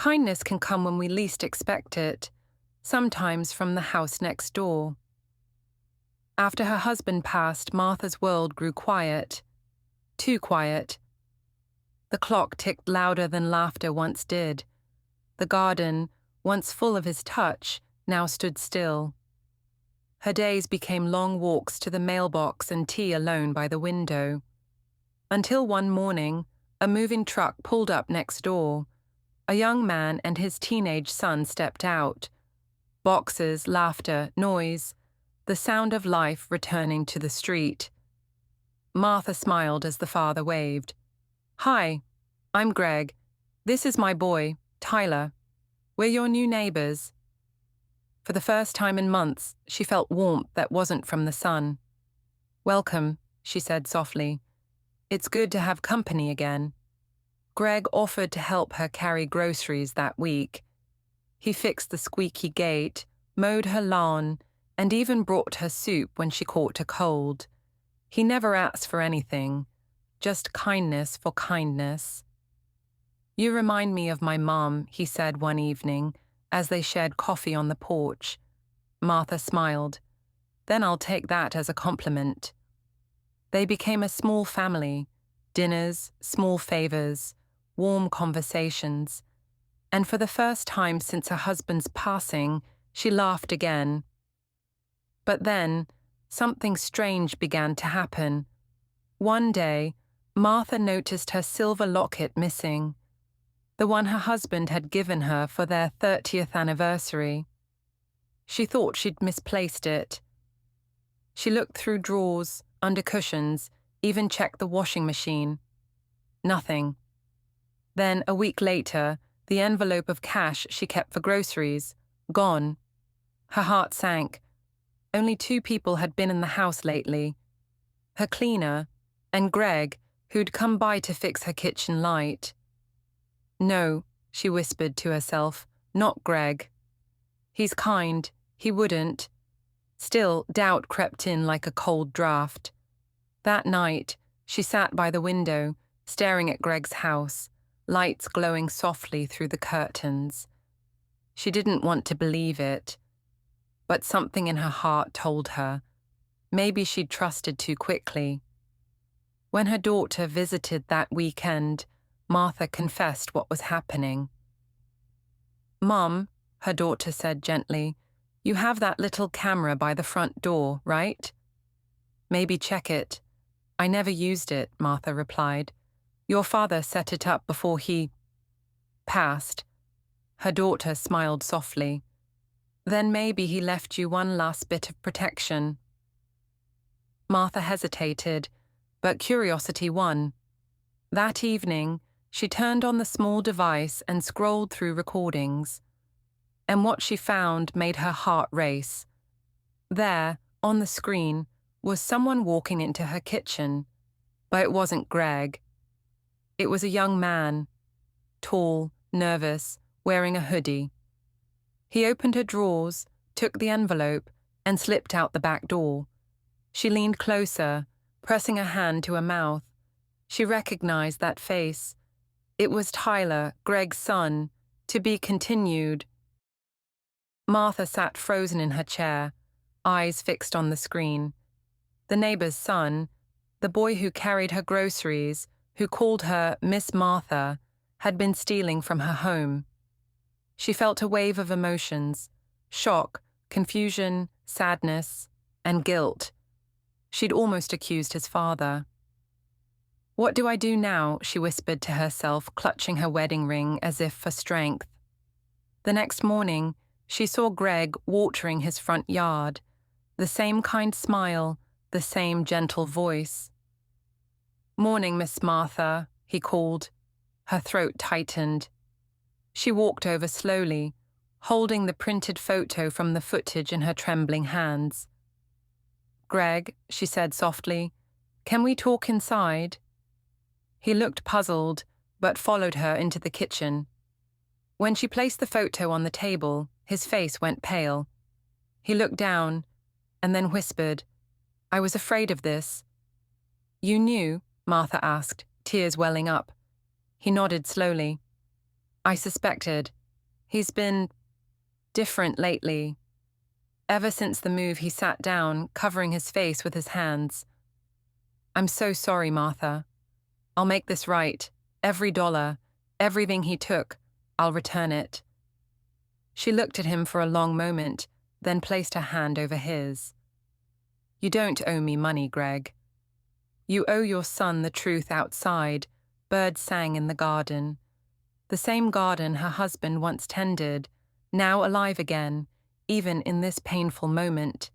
Kindness can come when we least expect it, sometimes from the house next door. After her husband passed, Martha's world grew quiet. Too quiet. The clock ticked louder than laughter once did. The garden, once full of his touch, now stood still. Her days became long walks to the mailbox and tea alone by the window. Until one morning, a moving truck pulled up next door. A young man and his teenage son stepped out. Boxes, laughter, noise, the sound of life returning to the street. Martha smiled as the father waved. "Hi, I'm Greg. This is my boy, Tyler. We're your new neighbors." For the first time in months, she felt warmth that wasn't from the son. "Welcome," she said softly. "It's good to have company again." Greg offered to help her carry groceries that week. He fixed the squeaky gate, mowed her lawn, and even brought her soup when she caught a cold. He never asked for anything, just kindness for kindness. "You remind me of my mom," he said one evening, as they shared coffee on the porch. Martha smiled. "Then I'll take that as a compliment." They became a small family, dinners, small favors, warm conversations, and for the first time since her husband's passing, she laughed again. But then, something strange began to happen. One day, Martha noticed her silver locket missing, the one her husband had given her for their 30th anniversary. She thought she'd misplaced it. She looked through drawers, under cushions, even checked the washing machine. Nothing. Then, a week later, the envelope of cash she kept for groceries, gone. Her heart sank. Only 2 people had been in the house lately. Her cleaner, and Greg, who'd come by to fix her kitchen light. "No," she whispered to herself, "not Greg. He's kind, he wouldn't." Still, doubt crept in like a cold draft. That night, she sat by the window, staring at Greg's house, lights glowing softly through the curtains. She didn't want to believe it, but something in her heart told her. Maybe she'd trusted too quickly. When her daughter visited that weekend, Martha confessed what was happening. "Mom," her daughter said gently, "you have that little camera by the front door, right?" "Maybe check it." "I never used it," Martha replied. "Your father set it up before he passed." Her daughter smiled softly. "Then maybe he left you one last bit of protection." Martha hesitated, but curiosity won. That evening, she turned on the small device and scrolled through recordings. And what she found made her heart race. There, on the screen, was someone walking into her kitchen. But it wasn't Greg. It was a young man, tall, nervous, wearing a hoodie. He opened her drawers, took the envelope, and slipped out the back door. She leaned closer, pressing a hand to her mouth. She recognized that face. It was Tyler, Greg's son, to be continued. Martha sat frozen in her chair, eyes fixed on the screen. The neighbor's son, the boy who carried her groceries, who called her Miss Martha, had been stealing from her home. She felt a wave of emotions, shock, confusion, sadness, and guilt. She'd almost accused his father. "What do I do now?" she whispered to herself, clutching her wedding ring as if for strength. The next morning, she saw Greg watering his front yard, the same kind smile, the same gentle voice. "Morning, Miss Martha," he called. Her throat tightened. She walked over slowly, holding the printed photo from the footage in her trembling hands. "Greg," she said softly, "can we talk inside?" He looked puzzled, but followed her into the kitchen. When she placed the photo on the table, his face went pale. He looked down, and then whispered, "I was afraid of this." "You knew?" Martha asked, tears welling up. He nodded slowly. I suspected. He's been different lately. Ever since the move, he sat down, covering his face with his hands. I'm so sorry, Martha. I'll make this right. Every dollar, everything he took, I'll return it. She looked at him for a long moment, then placed her hand over his. You don't owe me money, Greg. You owe your son the truth outside. Birds sang in the garden. The same garden her husband once tended, now alive again, even in this painful moment.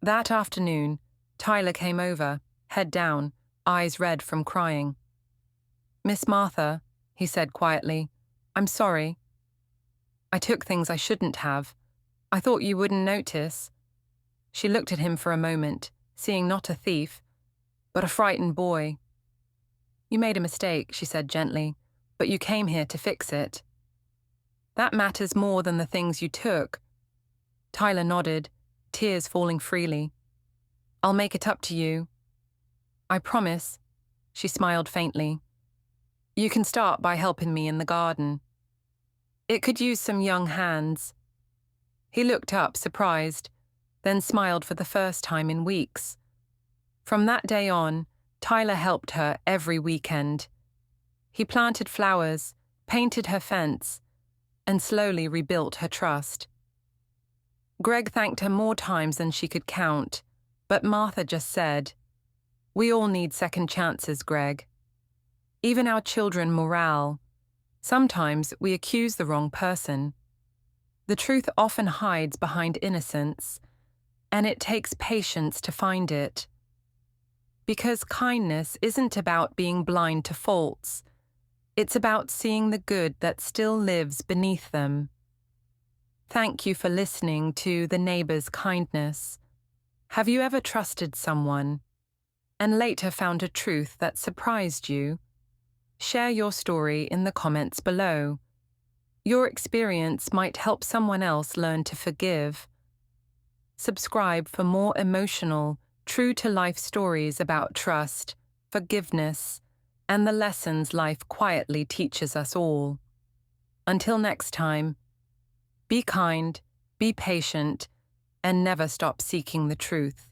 That afternoon, Tyler came over, head down, eyes red from crying. Miss Martha, he said quietly, I'm sorry. I took things I shouldn't have. I thought you wouldn't notice. She looked at him for a moment, seeing not a thief, but a frightened boy. You made a mistake, she said gently, but you came here to fix it. That matters more than the things you took. Tyler nodded, tears falling freely. I'll make it up to you. I promise, she smiled faintly. You can start by helping me in the garden. It could use some young hands. He looked up, surprised, then smiled for the first time in weeks. From that day on, Tyler helped her every weekend. He planted flowers, painted her fence, and slowly rebuilt her trust. Greg thanked her more times than she could count, but Martha just said, We all need second chances, Greg. Even our children morale. Sometimes we accuse the wrong person. The truth often hides behind innocence, and it takes patience to find it. Because kindness isn't about being blind to faults. It's about seeing the good that still lives beneath them. Thank you for listening to The Neighbor's Kindness. Have you ever trusted someone and later found a truth that surprised you? Share your story in the comments below. Your experience might help someone else learn to forgive. Subscribe for more emotional, true-to-life stories about trust, forgiveness, and the lessons life quietly teaches us all. Until next time, be kind, be patient, and never stop seeking the truth.